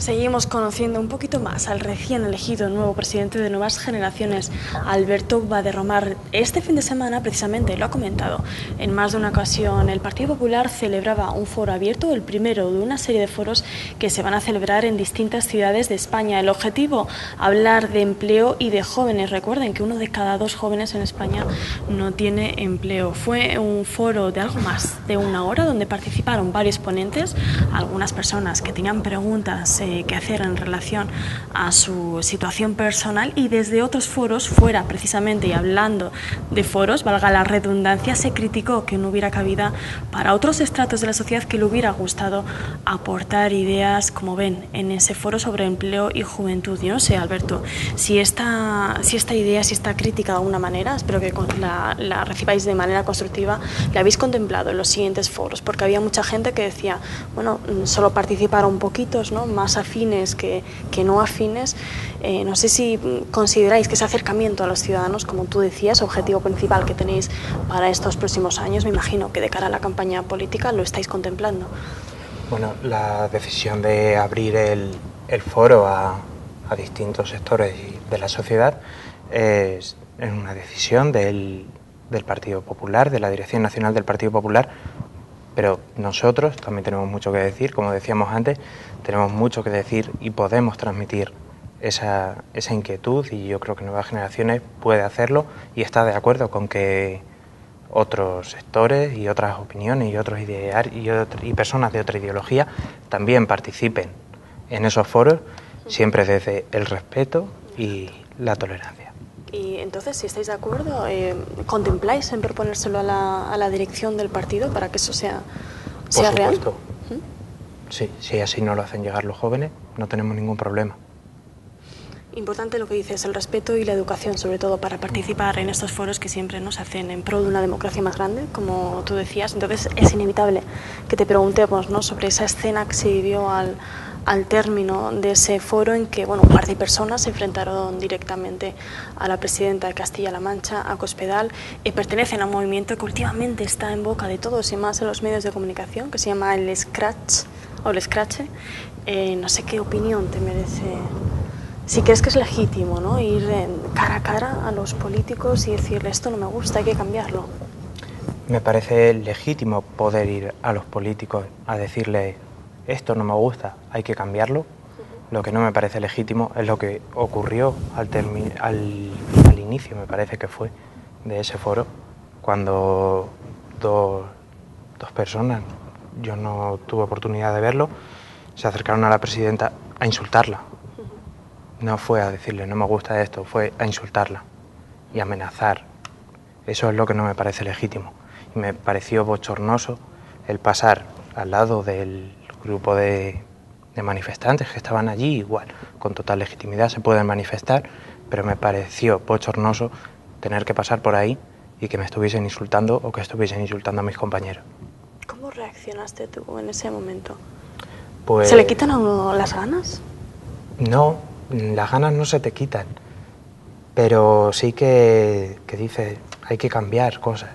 Seguimos conociendo un poquito más al recién elegido nuevo presidente de Nuevas Generaciones, Alberto Baderromar. Este fin de semana, precisamente, lo ha comentado en más de una ocasión, el Partido Popular celebraba un foro abierto, el primero de una serie de foros que se van a celebrar en distintas ciudades de España. El objetivo, hablar de empleo y de jóvenes. Recuerden que 1 de cada 2 jóvenes en España no tiene empleo. Fue un foro de algo más de 1 hora donde participaron varios ponentes, algunas personas que tenían preguntas que hacer en relación a su situación personal, y desde otros foros fuera, precisamente, y hablando de foros, valga la redundancia, se criticó que no hubiera cabida para otros estratos de la sociedad que le hubiera gustado aportar ideas, como ven, en ese foro sobre empleo y juventud. Yo no sé, Alberto, si esta idea, si esta crítica de alguna manera, espero que la recibáis de manera constructiva, la habéis contemplado en los siguientes foros, porque había mucha gente que decía, bueno, solo participaron poquitos, ¿no?, más afines que no afines. No sé si consideráis que ese acercamiento a los ciudadanos, como tú decías, objetivo principal que tenéis para estos próximos años, me imagino que de cara a la campaña política lo estáis contemplando. Bueno, la decisión de abrir el foro a distintos sectores de la sociedad es una decisión del Partido Popular, de la Dirección Nacional del Partido Popular, pero nosotros también tenemos mucho que decir, como decíamos antes, tenemos mucho que decir y podemos transmitir esa inquietud, y yo creo que Nuevas Generaciones puede hacerlo y está de acuerdo con que otros sectores y otras opiniones y otros idearios y personas de otra ideología también participen en esos foros, siempre desde el respeto y la tolerancia. Y entonces, si estáis de acuerdo, ¿contempláis en proponérselo a la dirección del partido para que eso sea real? Por supuesto. Sí, si así no lo hacen llegar los jóvenes, no tenemos ningún problema. Importante lo que dices, el respeto y la educación, sobre todo para participar en estos foros que siempre nos hacen en pro de una democracia más grande, como tú decías. Entonces es inevitable que te preguntemos, ¿no?, sobre esa escena que se vivió al término de ese foro, en que, bueno, un par de personas se enfrentaron directamente a la presidenta de Castilla-La Mancha, a Cospedal. Pertenecen a un movimiento que últimamente está en boca de todos y más en los medios de comunicación, que se llama el Scratch o el Scratche. No sé qué opinión te merece. Si crees que es legítimo, ¿no?, ir cara a cara a los políticos y decirle esto no me gusta, hay que cambiarlo. Me parece legítimo poder ir a los políticos a decirles esto no me gusta, hay que cambiarlo. Lo que no me parece legítimo es lo que ocurrió al inicio, me parece que fue, de ese foro, cuando dos personas, yo no tuve oportunidad de verlo, se acercaron a la presidenta a insultarla. No fue a decirle no me gusta esto, fue a insultarla y amenazar. Eso es lo que no me parece legítimo. Y me pareció bochornoso el pasar al lado del grupo de manifestantes que estaban allí, igual, con total legitimidad se pueden manifestar, pero me pareció bochornoso tener que pasar por ahí y que me estuviesen insultando o que estuviesen insultando a mis compañeros. ¿Cómo reaccionaste tú en ese momento? Pues, ¿se le quitan a uno las ganas? No, las ganas no se te quitan, pero sí que dices, hay que cambiar cosas.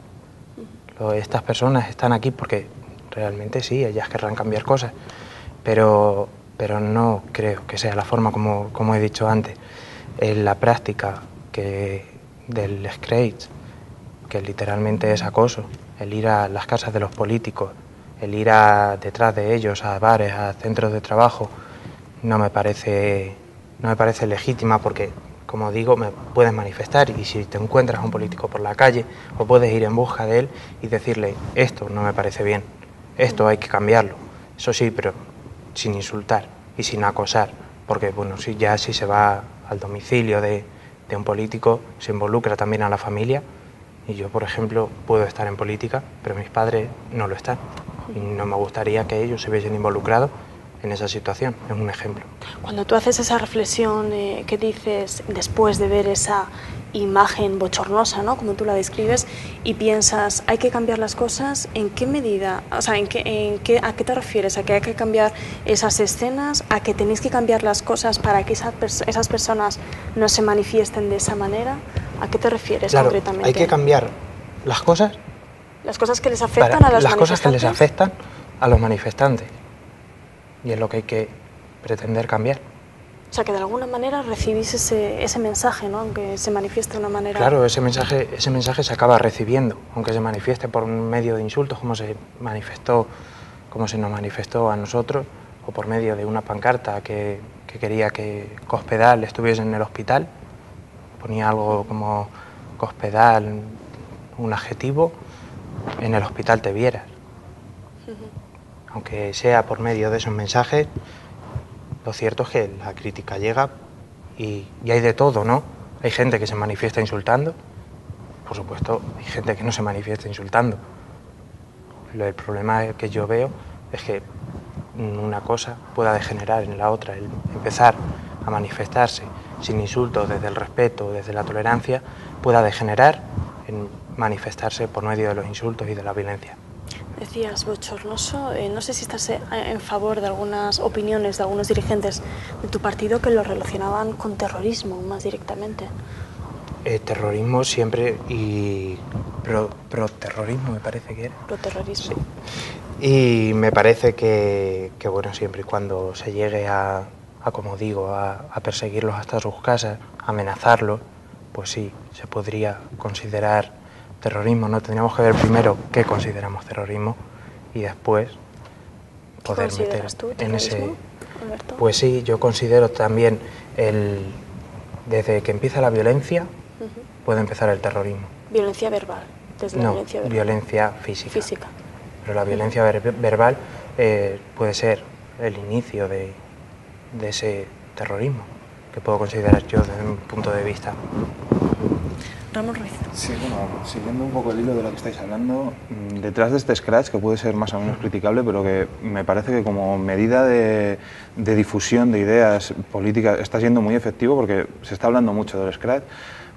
Estas personas están aquí porque realmente sí, ellas querrán cambiar cosas, pero no creo que sea la forma como he dicho antes. En la práctica del Scratch, que literalmente es acoso, el ir a las casas de los políticos, el ir detrás de ellos a bares, a centros de trabajo, no me parece legítima, porque, como digo, me puedes manifestar, y si te encuentras a un político por la calle, o puedes ir en busca de él y decirle esto no me parece bien, esto hay que cambiarlo. Eso sí, pero sin insultar y sin acosar, porque bueno, si se va al domicilio de un político, se involucra también a la familia, y yo, por ejemplo, puedo estar en política, pero mis padres no lo están, y no me gustaría que ellos se hubiesen involucrado en esa situación, es un ejemplo. Cuando tú haces esa reflexión que dices después de ver esa imagen bochornosa, ¿no?, como tú la describes, y piensas, hay que cambiar las cosas, ¿en qué medida? O sea, ¿a qué te refieres? ¿A que hay que cambiar esas escenas? ¿A que tenéis que cambiar las cosas para que esas personas no se manifiesten de esa manera? ¿A qué te refieres, claro, concretamente? Hay que cambiar las cosas. Las cosas que les afectan a los manifestantes. Las cosas que les afectan a los manifestantes. Y es lo que hay que pretender cambiar. O sea, que de alguna manera recibís ese mensaje, ¿no? Aunque se manifieste de una manera... Claro, ese mensaje se acaba recibiendo, aunque se manifieste por medio de insultos, como se nos manifestó a nosotros, o por medio de una pancarta que quería que Cospedal estuviese en el hospital. Ponía algo como Cospedal, un adjetivo, en el hospital te vieras. Aunque sea por medio de esos mensajes, lo cierto es que la crítica llega y hay de todo, ¿no? Hay gente que se manifiesta insultando, por supuesto, hay gente que no se manifiesta insultando. El problema que yo veo es que una cosa pueda degenerar en la otra, el empezar a manifestarse sin insultos, desde el respeto, desde la tolerancia, pueda degenerar en manifestarse por medio de los insultos y de la violencia. Decías bochornoso, no sé si estás en favor de algunas opiniones de algunos dirigentes de tu partido que lo relacionaban con terrorismo más directamente. Terrorismo siempre y pro-terrorismo me parece que era. Pro-terrorismo. Sí. Y me parece que bueno, siempre y cuando se llegue a como digo, a perseguirlos hasta sus casas, a amenazarlos, pues sí, se podría considerar terrorismo. No tendríamos que ver primero qué consideramos terrorismo y después poder meter en ese... Alberto? Pues sí, yo considero también desde que empieza la violencia puede empezar el terrorismo. Violencia verbal, desde la violencia verbal. Violencia física. Pero la violencia verbal puede ser el inicio de ese terrorismo que puedo considerar yo desde mi punto de vista. Ramón Ruiz. Sí, bueno, siguiendo un poco el hilo de lo que estáis hablando, detrás de este scratch, que puede ser más o menos criticable, pero que me parece que como medida de difusión de ideas políticas está siendo muy efectivo, porque se está hablando mucho del scratch.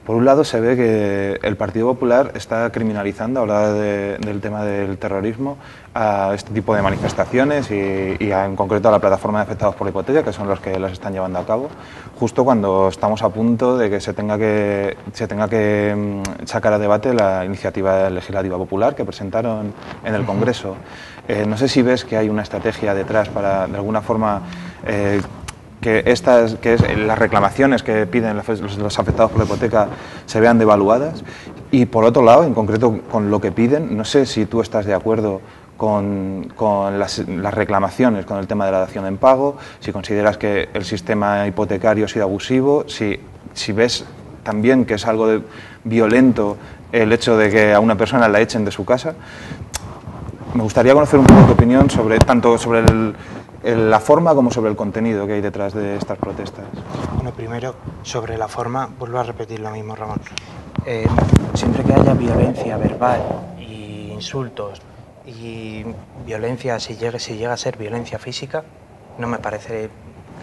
Por un lado se ve que el Partido Popular está criminalizando, hablaba del tema del terrorismo, a este tipo de manifestaciones y en concreto a la plataforma de afectados por la hipoteca, que son los que las están llevando a cabo, justo cuando estamos a punto de que se tenga que sacar a debate la iniciativa legislativa popular que presentaron en el Congreso. No sé si ves que hay una estrategia detrás para, de alguna forma, que las reclamaciones que piden los afectados por la hipoteca se vean devaluadas, y por otro lado, en concreto con lo que piden, no sé si tú estás de acuerdo con las reclamaciones con el tema de la dación en pago, si consideras que el sistema hipotecario ha sido abusivo, si ves también que es algo violento el hecho de que a una persona la echen de su casa. Me gustaría conocer un poco tu opinión tanto sobre la forma como sobre el contenido que hay detrás de estas protestas. Bueno, primero, sobre la forma, vuelvo a repetir lo mismo, Ramón. Siempre que haya violencia verbal y insultos y violencia, si llega a ser violencia física, no me parece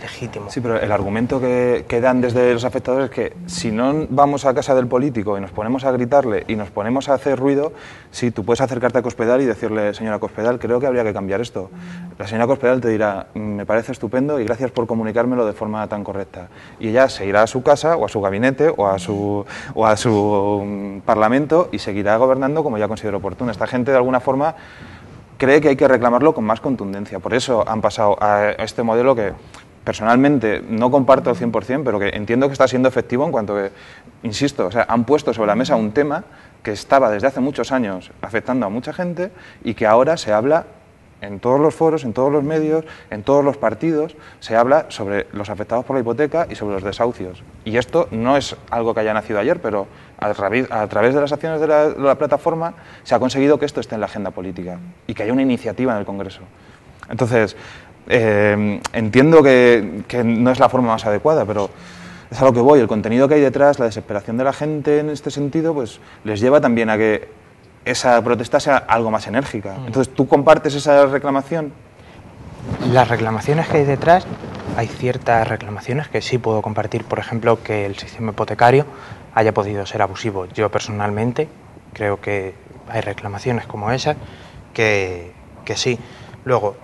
legítimo. Sí, pero el argumento que dan desde los afectados es que si no vamos a casa del político y nos ponemos a gritarle y nos ponemos a hacer ruido, sí, tú puedes acercarte a Cospedal y decirle: señora Cospedal, creo que habría que cambiar esto. La señora Cospedal te dirá: me parece estupendo y gracias por comunicármelo de forma tan correcta. Y ella se irá a su casa o a su gabinete o a su parlamento y seguirá gobernando como ya considera oportuno. Esta gente, de alguna forma, cree que hay que reclamarlo con más contundencia. Por eso han pasado a este modelo que personalmente no comparto al 100%, pero que entiendo que está siendo efectivo en cuanto que, insisto, o sea, han puesto sobre la mesa un tema que estaba desde hace muchos años afectando a mucha gente y que ahora se habla en todos los foros, en todos los medios, en todos los partidos, se habla sobre los afectados por la hipoteca y sobre los desahucios. Y esto no es algo que haya nacido ayer, pero a través de las acciones de la plataforma se ha conseguido que esto esté en la agenda política y que haya una iniciativa en el Congreso. Entonces, entiendo que no es la forma más adecuada, pero es a lo que voy. El contenido que hay detrás, la desesperación de la gente en este sentido, pues les lleva también a que esa protesta sea algo más enérgica. Entonces, ¿tú compartes esa reclamación? Las reclamaciones que hay detrás, hay ciertas reclamaciones que sí puedo compartir. Por ejemplo, que el sistema hipotecario haya podido ser abusivo. Yo personalmente creo que hay reclamaciones como esas que sí. Luego,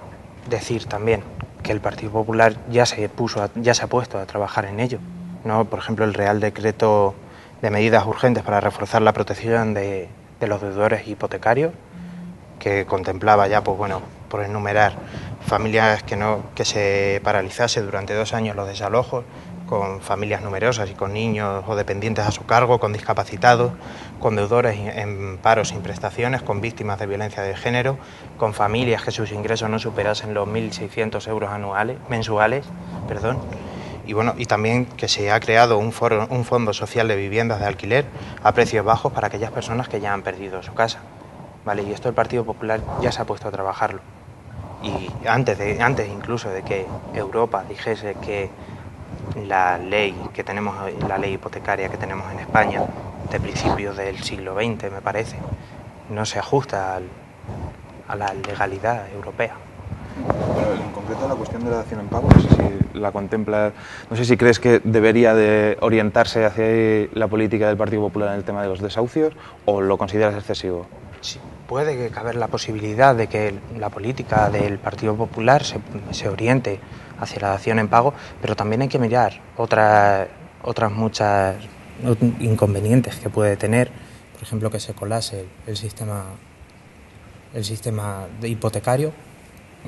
decir también que el Partido Popular ya se ha puesto a trabajar en ello, ¿no? Por ejemplo, el Real Decreto de medidas urgentes para reforzar la protección de los deudores hipotecarios, que contemplaba ya, pues bueno, por enumerar, familias que se paralizase durante 2 años los desalojos, con familias numerosas y con niños o dependientes a su cargo, con discapacitados, con deudores en paro sin prestaciones, con víctimas de violencia de género, con familias que sus ingresos no superasen los 1.600 euros mensuales. Y bueno, y también que se ha creado un fondo social de viviendas de alquiler a precios bajos para aquellas personas que ya han perdido su casa. ¿Vale? Y esto el Partido Popular ya se ha puesto a trabajarlo. Y antes incluso de que Europa dijese que la ley hipotecaria que tenemos en España, de principios del siglo XX, me parece, no se ajusta a la legalidad europea. Bueno, en concreto la cuestión de la dación en pago, no sé si la contempla, no sé si crees que debería de orientarse hacia la política del Partido Popular en el tema de los desahucios o lo consideras excesivo. Sí, puede caber la posibilidad de que la política del Partido Popular se oriente hacia la dación en pago, pero también hay que mirar otras muchas inconvenientes que puede tener, por ejemplo, que se colase el sistema hipotecario,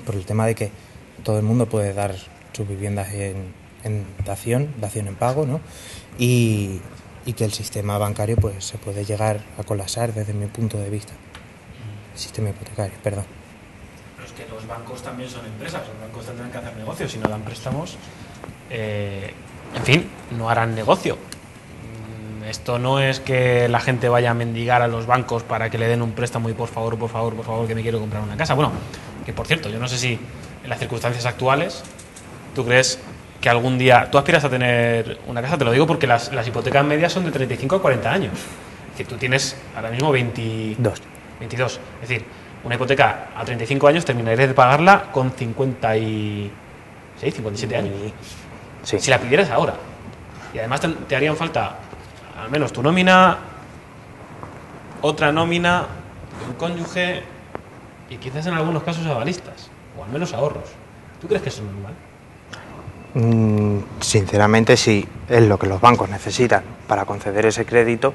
por el tema de que todo el mundo puede dar sus viviendas en dación en pago, ¿no? Y que el sistema bancario pues se puede llegar a colapsar desde mi punto de vista. El sistema hipotecario, perdón. Pero es que los bancos también son empresas, los bancos tendrán que hacer negocios, si no dan préstamos, en fin, no harán negocio. Esto no es que la gente vaya a mendigar a los bancos para que le den un préstamo y por favor, que me quiero comprar una casa. Bueno, que por cierto, yo no sé si en las circunstancias actuales tú crees que algún día... Tú aspiras a tener una casa, te lo digo porque las hipotecas medias son de 35 a 40 años. Es decir, tú tienes ahora mismo 22. Es decir, una hipoteca a 35 años terminarías de pagarla con 56, 57 años. Sí. Si la pidieras ahora. Y además te harían falta al menos tu nómina, otra nómina, un cónyuge y quizás en algunos casos avalistas, o al menos ahorros. ¿Tú crees que eso es normal? Sinceramente, si es lo que los bancos necesitan para conceder ese crédito,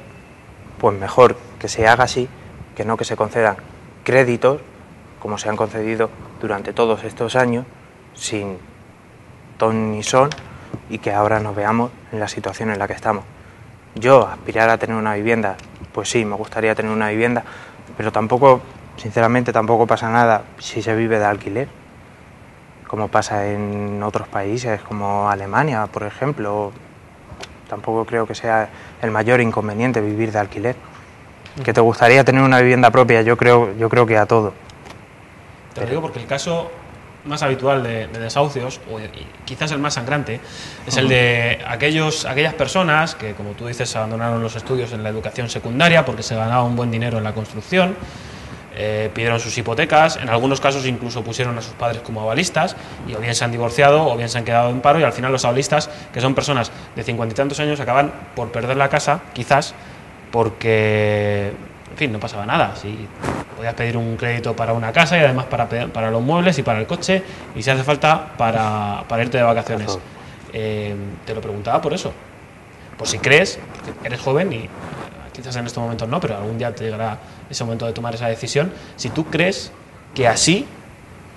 pues mejor que se haga así, que no que se concedan créditos, como se han concedido durante todos estos años, sin ton ni son, y que ahora nos veamos en la situación en la que estamos. Yo aspirar a tener una vivienda, pues sí, me gustaría tener una vivienda, pero sinceramente tampoco pasa nada si se vive de alquiler, como pasa en otros países como Alemania, por ejemplo. Tampoco creo que sea el mayor inconveniente vivir de alquiler. ¿Que te gustaría tener una vivienda propia? Yo creo que a todo. Te lo digo porque el caso más habitual de desahucios, o quizás el más sangrante, es el de aquellas personas que, como tú dices, abandonaron los estudios en la educación secundaria porque se ganaba un buen dinero en la construcción, pidieron sus hipotecas, en algunos casos incluso pusieron a sus padres como avalistas y o bien se han divorciado o bien se han quedado en paro, y al final los avalistas, que son personas de 50 y tantos años, acaban por perder la casa, quizás porque, en fin, no pasaba nada. Si podías pedir un crédito para una casa y además para los muebles y para el coche, y si hace falta para irte de vacaciones. Te lo preguntaba por eso, por si crees, porque eres joven y quizás en estos momentos no, pero algún día te llegará ese momento de tomar esa decisión, si tú crees que así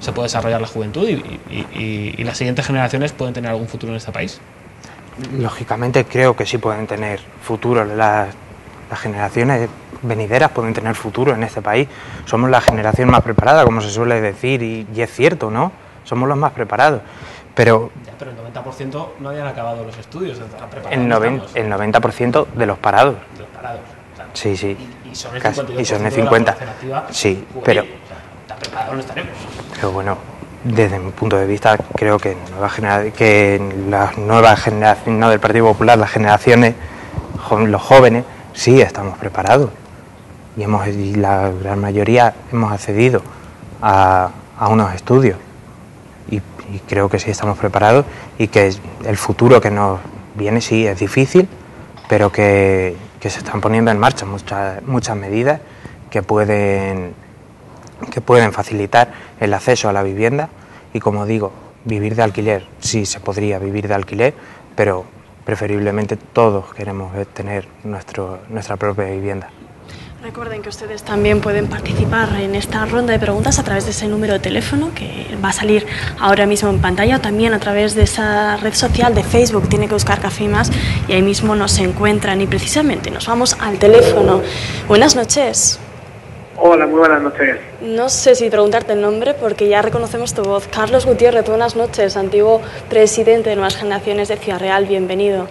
se puede desarrollar la juventud y las siguientes generaciones pueden tener algún futuro en este país. Lógicamente creo que sí pueden tener futuro, las generaciones venideras pueden tener futuro en este país. Somos la generación más preparada, como se suele decir, y es cierto, ¿no? Somos los más preparados. Pero el 90% no habían acabado los estudios. El 90% de los parados. De los parados. Claro. Sí. Y son el 52% y son el 50%. De la población activa, sí, pero tan preparados no estaremos. Pero bueno, desde mi punto de vista, creo que las nuevas generaciones, no del Partido Popular, las generaciones, los jóvenes, sí estamos preparados. Y la gran mayoría hemos accedido a unos estudios. Y creo que sí estamos preparados y que el futuro que nos viene sí es difícil, pero que se están poniendo en marcha muchas medidas que pueden facilitar el acceso a la vivienda. Y como digo, vivir de alquiler, sí se podría vivir de alquiler, pero preferiblemente todos queremos tener nuestra propia vivienda. Recuerden que ustedes también pueden participar en esta ronda de preguntas a través de ese número de teléfono que va a salir ahora mismo en pantalla, o también a través de esa red social de Facebook. Tiene que buscar Café y Más y ahí mismo nos encuentran. Y precisamente nos vamos al teléfono. Buenas noches. Hola, muy buenas noches. No sé si preguntarte el nombre porque ya reconocemos tu voz. Carlos Gutiérrez, buenas noches, antiguo presidente de Nuevas Generaciones de Ciudad Real. Bienvenido.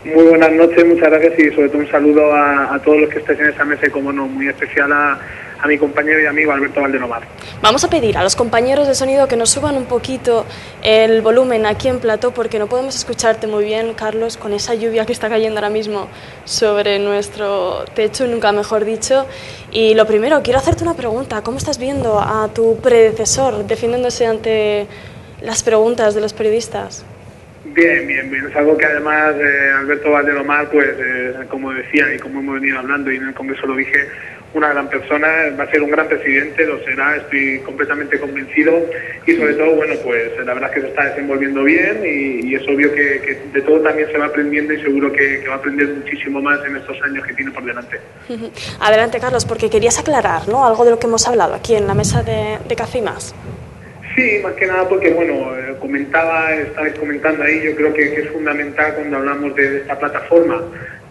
Muy buenas noches, muchas gracias y sobre todo un saludo a todos los que estáis en esa mesa y, como no, muy especial a mi compañero y amigo Alberto Valdenomar. Vamos a pedir a los compañeros de sonido que nos suban un poquito el volumen aquí en plató porque no podemos escucharte muy bien, Carlos, con esa lluvia que está cayendo ahora mismo sobre nuestro techo, nunca mejor dicho. Y lo primero, quiero hacerte una pregunta. ¿Cómo estás viendo a tu predecesor defendiéndose ante las preguntas de los periodistas? Bien. Es algo que además Alberto Valdenomar, pues como decía y como hemos venido hablando y en el Congreso lo dije, una gran persona, va a ser un gran presidente, lo será, estoy completamente convencido y sobre todo, bueno, pues la verdad es que se está desenvolviendo bien y es obvio que de todo también se va aprendiendo y seguro que va a aprender muchísimo más en estos años que tiene por delante. Adelante, Carlos, porque querías aclarar, ¿no?, algo de lo que hemos hablado aquí en la mesa de Café y Más. Sí, más que nada porque, bueno, estabais comentando ahí, yo creo que es fundamental cuando hablamos de esta plataforma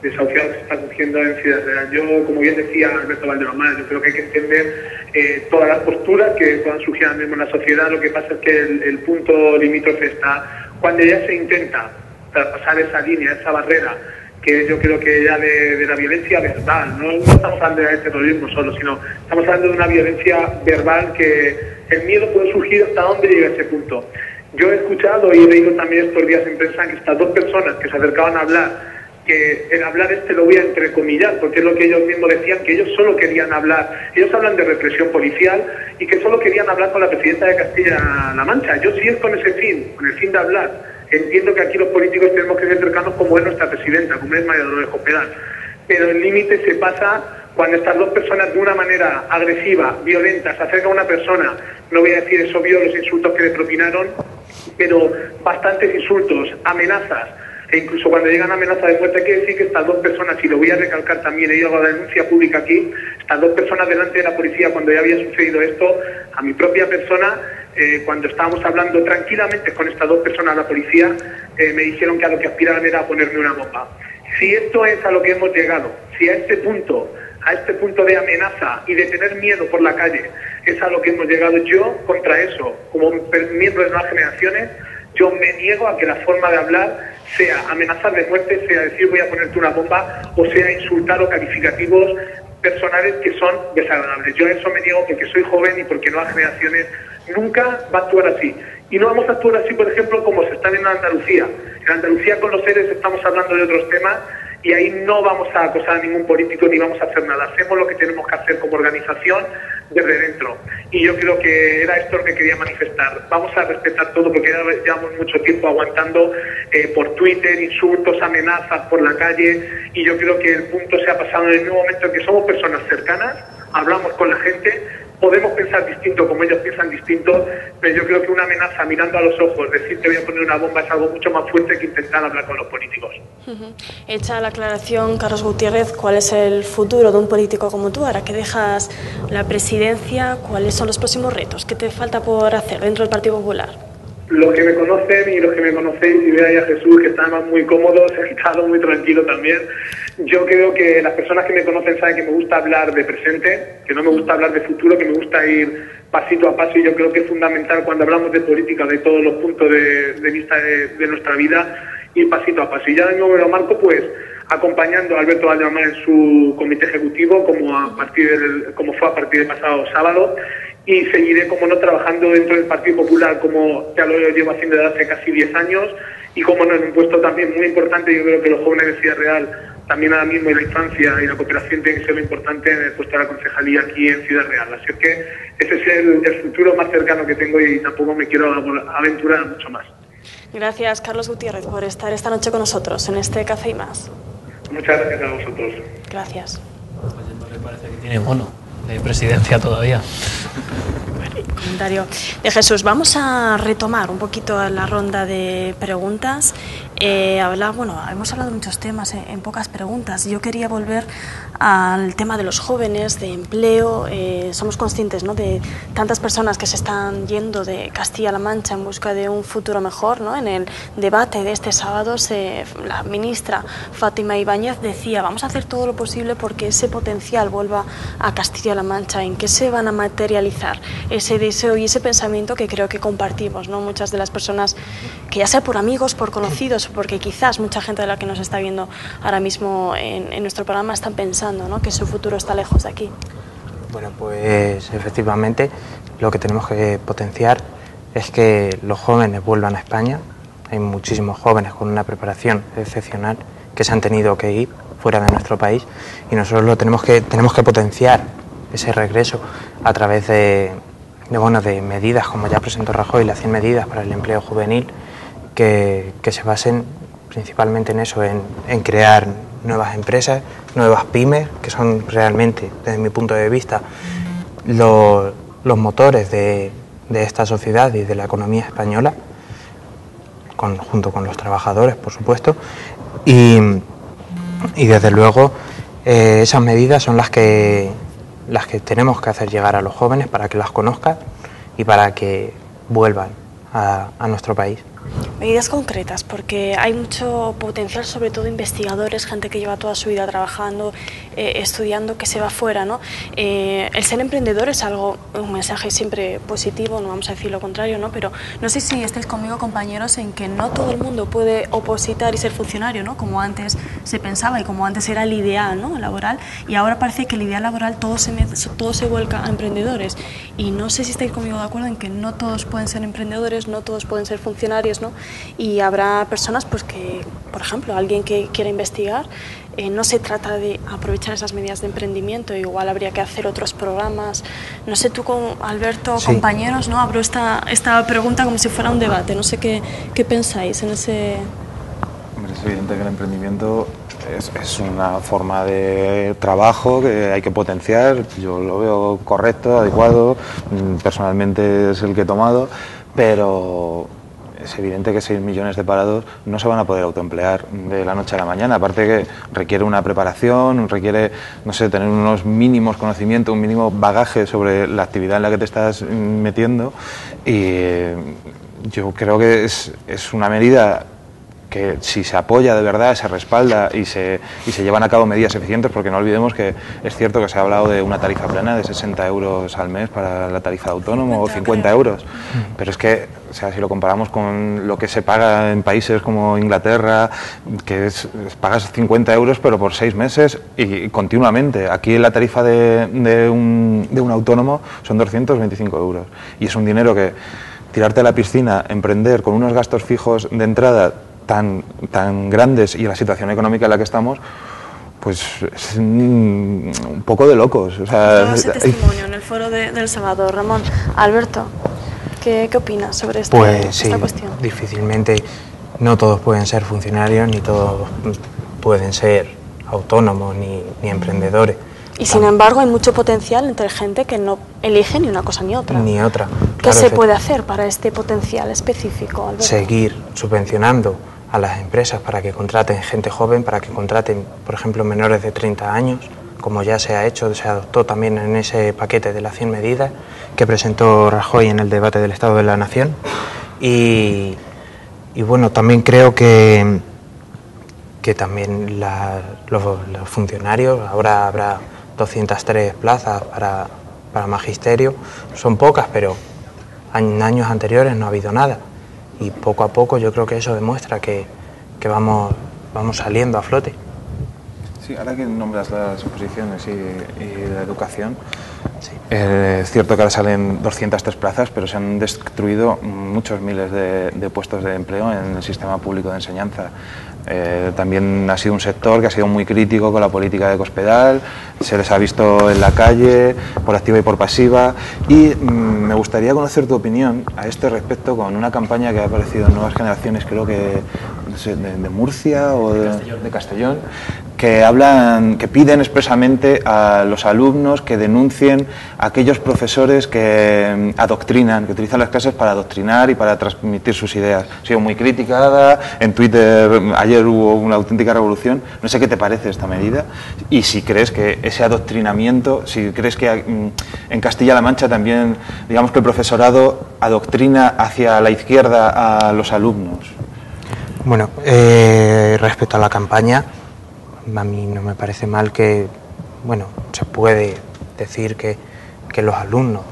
desahuciado que se está surgiendo en Ciudad Real. Yo, como bien decía Alberto Valdenomar, yo creo que hay que entender todas las posturas que puedan surgir ahora mismo en la sociedad. Lo que pasa es que el punto limítrofe está cuando ya se intenta traspasar esa línea, esa barrera, que yo creo que ya de la violencia verbal, no estamos hablando de terrorismo solo, sino estamos hablando de una violencia verbal que el miedo puede surgir hasta dónde llega ese punto. Yo he escuchado y he leído también estos días en prensa que estas dos personas que se acercaban a hablar, que el hablar lo voy a entrecomillar, porque es lo que ellos mismos decían, que ellos solo querían hablar. Ellos hablan de represión policial y que solo querían hablar con la presidenta de Castilla-La Mancha. Yo sí es con ese fin, con el fin de hablar. Entiendo que aquí los políticos tenemos que ser cercanos como es nuestra presidenta, como es María Dolores Cospedal. Pero el límite se pasa cuando estas dos personas de una manera agresiva, violenta, se acercan a una persona, no voy a decir es obvio los insultos que le propinaron, pero bastantes insultos, amenazas, e incluso cuando llegan amenazas de muerte, hay que decir que estas dos personas, y lo voy a recalcar también, he ido a la denuncia pública aquí, estas dos personas delante de la policía cuando ya había sucedido esto, a mi propia persona, cuando estábamos hablando tranquilamente con estas dos personas, la policía, me dijeron que a lo que aspiraban era a ponerme una bomba. Si esto es a lo que hemos llegado, si a este punto de amenaza y de tener miedo por la calle es a lo que hemos llegado, yo contra eso, como miembro de Nuevas Generaciones, yo me niego a que la forma de hablar sea amenazar de muerte, sea decir voy a ponerte una bomba, o sea insultar o calificativos personales que son desagradables. Yo a eso me niego porque soy joven y porque Nuevas Generaciones nunca va a actuar así. Y no vamos a actuar así, por ejemplo, como se está en Andalucía. En Andalucía con los seres estamos hablando de otros temas y ahí no vamos a acosar a ningún político ni vamos a hacer nada. Hacemos lo que tenemos que hacer como organización desde dentro. Y yo creo que era esto lo que quería manifestar. Vamos a respetar todo porque ya llevamos mucho tiempo aguantando por Twitter, insultos, amenazas por la calle, y yo creo que el punto se ha pasado en el mismo momento en que somos personas cercanas, hablamos con la gente, podemos pensar distinto como ellos piensan distinto, pero yo creo que una amenaza mirando a los ojos, decir te voy a poner una bomba, es algo mucho más fuerte que intentar hablar con los políticos. Hecha la aclaración, Carlos Gutiérrez, ¿cuál es el futuro de un político como tú? Ahora que dejas la presidencia, ¿cuáles son los próximos retos? ¿Qué te falta por hacer dentro del Partido Popular? Los que me conocen y los que me conocéis, y veáis a Jesús, que está más muy cómodo, se ha estado muy tranquilo también. Yo creo que las personas que me conocen saben que me gusta hablar de presente, que no me gusta hablar de futuro, que me gusta ir pasito a paso, y yo creo que es fundamental cuando hablamos de política, de todos los puntos de vista de nuestra vida, ir pasito a paso. Y ya de nuevo me lo marco, pues, acompañando a Alberto Valdenomar en su comité ejecutivo, como fue a partir del pasado sábado, y seguiré, como no, trabajando dentro del Partido Popular, como ya lo llevo haciendo desde hace casi 10 años, y como no, en un puesto también muy importante. Yo creo que los jóvenes de Ciudad Real, también ahora mismo, y la infancia y la cooperación tiene que ser lo importante en el puesto de la concejalía aquí en Ciudad Real. Así es que ese es el futuro más cercano que tengo y tampoco me quiero aventurar mucho más. Gracias, Carlos Gutiérrez, por estar esta noche con nosotros en este Café y Más. Muchas gracias a vosotros. Gracias. Oye, no le parece que tiene mono de presidencia todavía. comentario de Jesús. Vamos a retomar un poquito la ronda de preguntas. Hemos hablado de muchos temas en pocas preguntas. Yo quería volver al tema de los jóvenes, de empleo. Somos conscientes, ¿no?, de tantas personas que se están yendo de Castilla-La Mancha en busca de un futuro mejor, ¿no? En el debate de este sábado, la ministra Fátima Ibáñez decía: vamos a hacer todo lo posible porque ese potencial vuelva a Castilla-La Mancha. ¿En qué se van a materializar ese deseo y ese pensamiento que creo que compartimos, ¿no?, muchas de las personas, que ya sea por amigos, por conocidos, porque quizás mucha gente de la que nos está viendo ahora mismo en nuestro programa están pensando, ¿no?, que su futuro está lejos de aquí? Bueno, pues efectivamente lo que tenemos que potenciar es que los jóvenes vuelvan a España. Hay muchísimos jóvenes con una preparación excepcional que se han tenido que ir fuera de nuestro país y nosotros tenemos que potenciar ese regreso a través de medidas como ya presentó Rajoy, las 100 medidas para el empleo juvenil, que se basen principalmente en eso, en crear nuevas empresas, nuevas pymes, que son realmente, desde mi punto de vista, los motores de esta sociedad y de la economía española, junto con los trabajadores, por supuesto, y desde luego esas medidas son las que tenemos que hacer llegar a los jóvenes para que las conozcan y para que vuelvan a nuestro país. Medidas concretas, porque hay mucho potencial, sobre todo investigadores, gente que lleva toda su vida trabajando, estudiando, que se va fuera, ¿no? El ser emprendedor es un mensaje siempre positivo, no vamos a decir lo contrario, ¿no? Pero no sé si estáis conmigo, compañeros, en que no todo el mundo puede opositar y ser funcionario, ¿no?, como antes se pensaba y como antes era el ideal, ¿no?, laboral, y ahora parece que el ideal laboral todo se vuelca a emprendedores. Y no sé si estáis conmigo de acuerdo en que no todos pueden ser emprendedores, no todos pueden ser funcionarios, ¿no? Y habrá personas, pues, que, por ejemplo, alguien que quiera investigar, no se trata de aprovechar esas medidas de emprendimiento, igual habría que hacer otros programas. No sé, tú, con Alberto, sí, compañeros, ¿no?, abro esta pregunta como si fuera un debate. No sé qué pensáis en ese... Hombre, es evidente que el emprendimiento es una forma de trabajo que hay que potenciar. Yo lo veo correcto, adecuado, personalmente es el que he tomado, pero es evidente que 6 millones de parados no se van a poder autoemplear de la noche a la mañana, aparte que requiere una preparación, requiere, no sé, tener unos mínimos conocimientos, un mínimo bagaje sobre la actividad en la que te estás metiendo, y yo creo que es una medida que, si se apoya de verdad, se respalda y se llevan a cabo medidas eficientes, porque no olvidemos que es cierto que se ha hablado de una tarifa plana de 60 euros al mes para la tarifa de autónomo, o 50 euros, pero es que, o sea, si lo comparamos con lo que se paga en países como Inglaterra, que pagas 50 euros pero por 6 meses y continuamente. Aquí la tarifa de un autónomo son 225 euros y es un dinero que tirarte a la piscina, emprender con unos gastos fijos de entrada tan grandes y la situación económica en la que estamos, pues es un poco de locos. O sea, ese testimonio en el foro del sábado. Ramón, Alberto, ¿qué opinas sobre esta cuestión? Difícilmente, no todos pueden ser funcionarios, ni todos pueden ser autónomos, ni emprendedores. Y sin embargo hay mucho potencial entre gente que no elige ni una cosa ni otra. Ni otra. ¿Qué se puede hacer para este potencial específico, Alberto? Seguir subvencionando a las empresas para que contraten gente joven, para que contraten, por ejemplo, menores de 30 años, como ya se ha hecho, se adoptó también en ese paquete de las 100 medidas que presentó Rajoy en el debate del Estado de la Nación. Y bueno, también creo que también los funcionarios, ahora habrá 203 plazas para magisterio, son pocas, pero en años anteriores no ha habido nada. Y poco a poco yo creo que eso demuestra que vamos saliendo a flote. Sí, ahora que nombras las oposiciones y la educación, sí, es cierto que ahora salen 203 plazas, pero se han destruido muchos miles de puestos de empleo en el sistema público de enseñanza. También ha sido un sector que ha sido muy crítico con la política de Cospedal, se les ha visto en la calle por activa y por pasiva, y me gustaría conocer tu opinión a este respecto con una campaña que ha aparecido en Nuevas Generaciones, creo que no sé, de Murcia o de Castellón, que piden expresamente a los alumnos que denuncien a aquellos profesores que adoctrinan, que utilizan las clases para adoctrinar y para transmitir sus ideas. Ha sido muy criticada, en Twitter ayer hubo una auténtica revolución. No sé qué te parece esta medida y si crees que ese adoctrinamiento, si crees que en Castilla-La Mancha también, digamos que el profesorado adoctrina hacia la izquierda a los alumnos. Bueno, respecto a la campaña, a mí no me parece mal que, bueno, se puede decir que los alumnos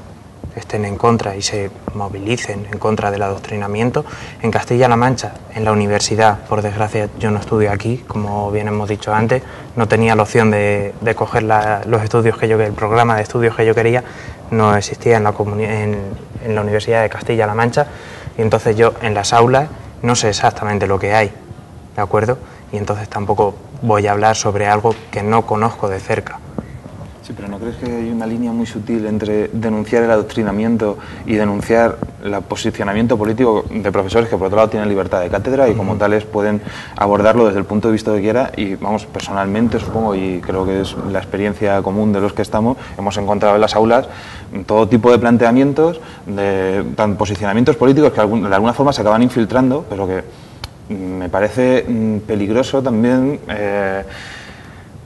estén en contra y se movilicen en contra del adoctrinamiento. En Castilla-La Mancha, en la universidad, por desgracia yo no estudio aquí, como bien hemos dicho antes, no tenía la opción de coger los estudios el programa de estudios que yo quería, no existía en la Universidad de Castilla-La Mancha, y entonces yo en las aulas no sé exactamente lo que hay, ¿de acuerdo? Y entonces tampoco voy a hablar sobre algo que no conozco de cerca. Sí, pero ¿no crees que hay una línea muy sutil entre denunciar el adoctrinamiento y denunciar el posicionamiento político de profesores que por otro lado tienen libertad de cátedra y como tales pueden abordarlo desde el punto de vista que quiera? Y vamos, personalmente supongo, y creo que es la experiencia común de los que estamos, hemos encontrado en las aulas todo tipo de planteamientos, de posicionamientos políticos que de alguna forma se acaban infiltrando, pero que me parece peligroso también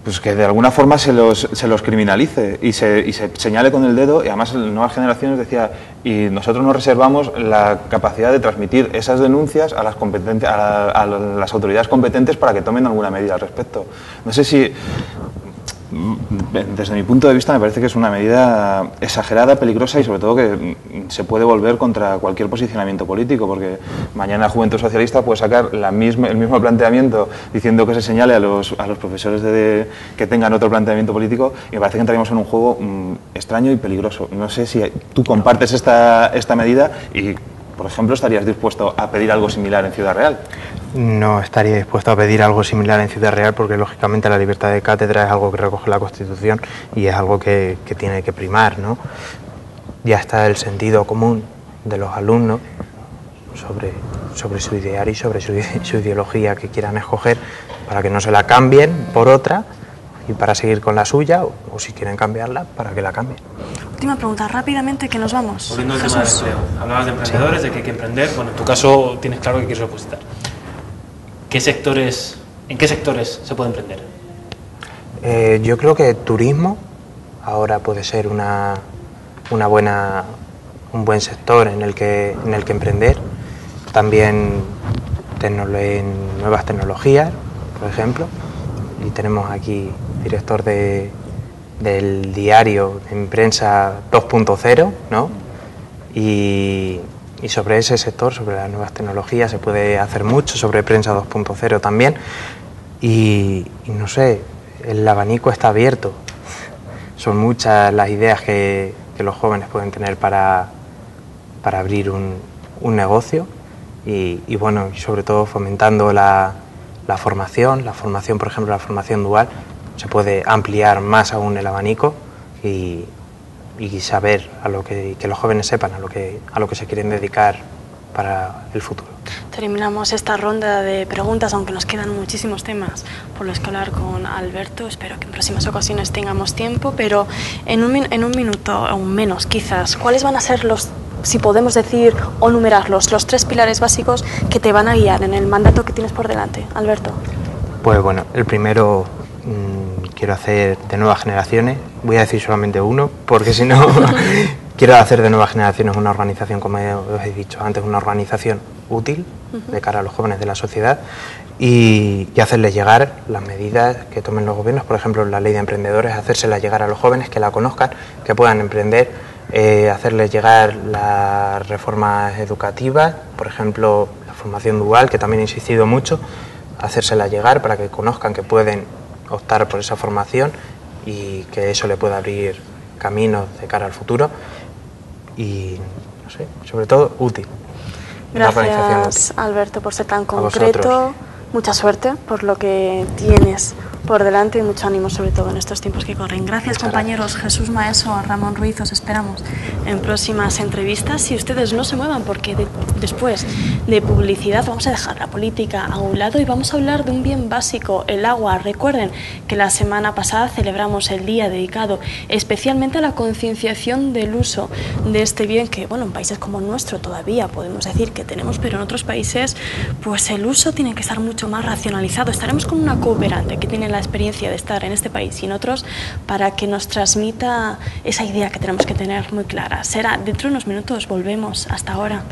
pues que de alguna forma se los criminalice y se señale con el dedo, y además en Nuevas Generaciones decía, y nosotros nos reservamos la capacidad de transmitir esas denuncias a las autoridades competentes para que tomen alguna medida al respecto. No sé si, desde mi punto de vista, me parece que es una medida exagerada, peligrosa y sobre todo que se puede volver contra cualquier posicionamiento político, porque mañana Juventud Socialista puede sacar el mismo planteamiento diciendo que se señale a los profesores que tengan otro planteamiento político, y me parece que entraríamos en un juego extraño y peligroso. No sé si tú compartes esta medida y, por ejemplo, ¿estarías dispuesto a pedir algo similar en Ciudad Real? No estaría dispuesto a pedir algo similar en Ciudad Real porque, lógicamente, la libertad de cátedra es algo que recoge la Constitución y es algo que tiene que primar, ¿no? Ya está el sentido común de los alumnos sobre su ideario y sobre su ideología que quieran escoger, para que no se la cambien por otra y para seguir con la suya, o si quieren cambiarla, para que la cambien. Última pregunta, rápidamente, que nos vamos. Volviendo al tema del empleo. Hablabas de emprendedores, de que hay que emprender. Bueno, en tu caso tienes claro que quieres opositar. ¿En qué sectores se puede emprender? Yo creo que turismo ahora puede ser un buen sector en el que emprender. También en nuevas tecnologías, por ejemplo. Y tenemos aquí director del diario en prensa 2.0, ¿no? Y sobre ese sector, sobre las nuevas tecnologías, se puede hacer mucho, sobre prensa 2.0 también. Y no sé, el abanico está abierto. Son muchas las ideas que los jóvenes pueden tener para abrir un negocio y bueno, y sobre todo fomentando la formación, por ejemplo, la formación dual, se puede ampliar más aún el abanico y saber que los jóvenes sepan a lo que se quieren dedicar para el futuro. Terminamos esta ronda de preguntas, aunque nos quedan muchísimos temas por los que hablar con Alberto. Espero que en próximas ocasiones tengamos tiempo, pero en un minuto o menos quizás, ¿cuáles van a ser si podemos decir o numerarlos, los 3 pilares básicos que te van a guiar en el mandato que tienes por delante, Alberto? Pues bueno, el primero, quiero hacer de Nuevas Generaciones, voy a decir solamente uno, porque si no, quiero hacer de Nuevas Generaciones una organización, como os he dicho antes, una organización útil de cara a los jóvenes de la sociedad y hacerles llegar las medidas que tomen los gobiernos, por ejemplo, la ley de emprendedores, hacérselas llegar a los jóvenes, que la conozcan, que puedan emprender, hacerles llegar las reformas educativas, por ejemplo, la formación dual, que también he insistido mucho, hacérsela llegar para que conozcan que pueden optar por esa formación y que eso le pueda abrir caminos de cara al futuro y, no sé, sobre todo útil. Gracias, Alberto, por ser tan concreto. Mucha suerte por lo que tienes por delante y mucho ánimo, sobre todo en estos tiempos que corren. Gracias, compañeros. Jesús Maeso, Ramón Ruiz, os esperamos en próximas entrevistas y ustedes no se muevan porque Después de publicidad vamos a dejar la política a un lado y vamos a hablar de un bien básico, el agua. Recuerden que la semana pasada celebramos el día dedicado especialmente a la concienciación del uso de este bien que, bueno, en países como el nuestro todavía podemos decir que tenemos, pero en otros países pues el uso tiene que estar mucho más racionalizado. Estaremos con una cooperante que tiene la experiencia de estar en este país y en otros para que nos transmita esa idea que tenemos que tener muy clara. Será dentro de unos minutos, volvemos. Hasta ahora.